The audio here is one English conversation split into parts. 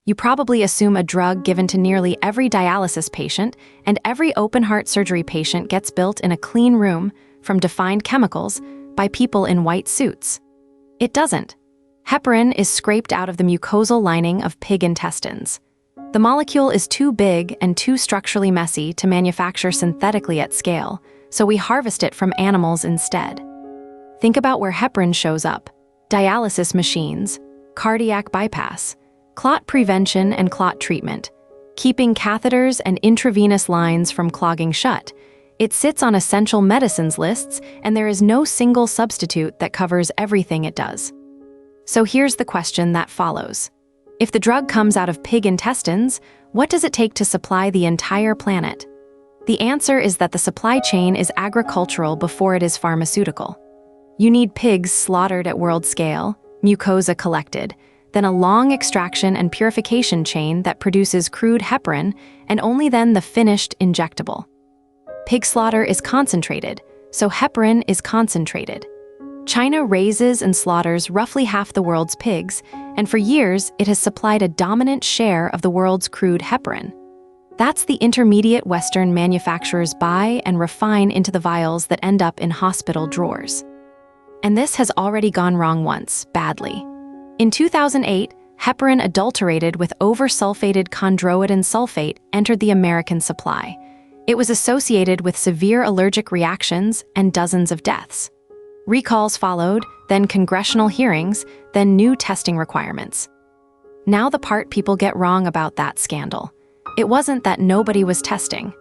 You probably assume a drug given to nearly every dialysis patient and every open-heart surgery patient gets built in a clean room from defined chemicals by people in white suits. It doesn't. Heparin is scraped out of the mucosal lining of pig intestines. The molecule is too big and too structurally messy to manufacture synthetically at scale, so we harvest it from animals instead. Think about where heparin shows up: dialysis machines, cardiac bypass, clot prevention and clot treatment, keeping catheters and intravenous lines from clogging shut. It sits on essential medicines lists, and there is no single substitute that covers everything it does. So here's the question that follows. If the drug comes out of pig intestines, what does it take to supply the entire planet? The answer is that the supply chain is agricultural before it is pharmaceutical. You need pigs slaughtered at world scale, mucosa collected, then a long extraction and purification chain that produces crude heparin, and only then the finished injectable. Pig slaughter is concentrated, so heparin is concentrated. China raises and slaughters roughly half the world's pigs, and for years it has supplied a dominant share of the world's crude heparin. That's the intermediate Western manufacturers buy and refine into the vials that end up in hospital drawers. And this has already gone wrong once, badly. In 2008, heparin adulterated with oversulfated chondroitin sulfate entered the American supply. It was associated with severe allergic reactions and dozens of deaths. Recalls followed, then congressional hearings, then new testing requirements. Now the part people get wrong about that scandal. It wasn't that nobody was testing.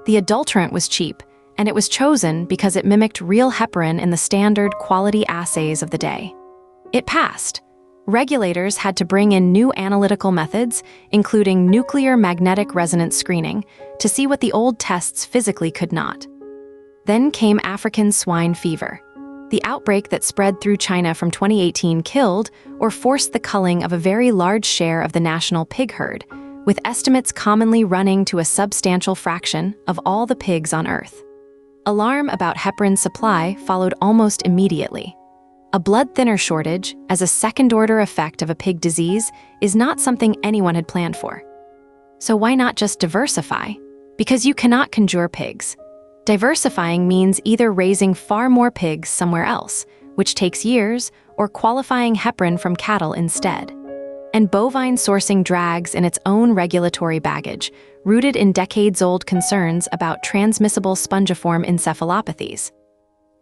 The adulterant was cheap, and it was chosen because it mimicked real heparin in the standard quality assays of the day. It passed. Regulators had to bring in new analytical methods, including nuclear magnetic resonance screening, to see what the old tests physically could not. Then came African swine fever. The outbreak that spread through China from 2018 killed or forced the culling of a very large share of the national pig herd, with estimates commonly running to a substantial fraction of all the pigs on Earth. Alarm about heparin supply followed almost immediately. A blood thinner shortage, as a second-order effect of a pig disease, is not something anyone had planned for. So why not just diversify? Because you cannot conjure pigs. Diversifying means either raising far more pigs somewhere else, which takes years, or qualifying heparin from cattle instead. And bovine sourcing drags in its own regulatory baggage, rooted in decades-old concerns about transmissible spongiform encephalopathies.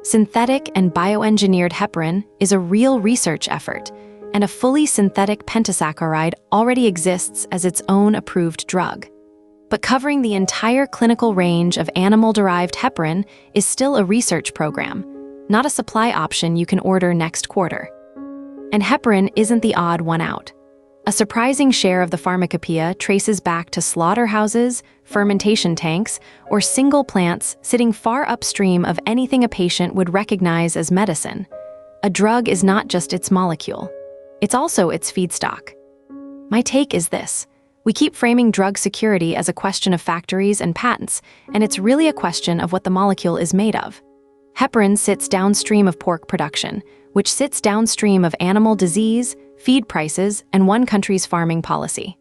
Synthetic and bioengineered heparin is a real research effort, and a fully synthetic pentasaccharide already exists as its own approved drug. But covering the entire clinical range of animal-derived heparin is still a research program, not a supply option you can order next quarter. And heparin isn't the odd one out. A surprising share of the pharmacopoeia traces back to slaughterhouses, fermentation tanks, or single plants sitting far upstream of anything a patient would recognize as medicine. A drug is not just its molecule. It's also its feedstock. My take is this. We keep framing drug security as a question of factories and patents, and it's really a question of what the molecule is made of. Heparin sits downstream of pork production, which sits downstream of animal disease, feed prices, and one country's farming policy.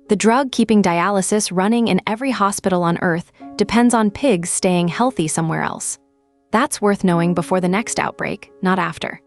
The drug keeping dialysis running in every hospital on Earth depends on pigs staying healthy somewhere else. That's worth knowing before the next outbreak, not after.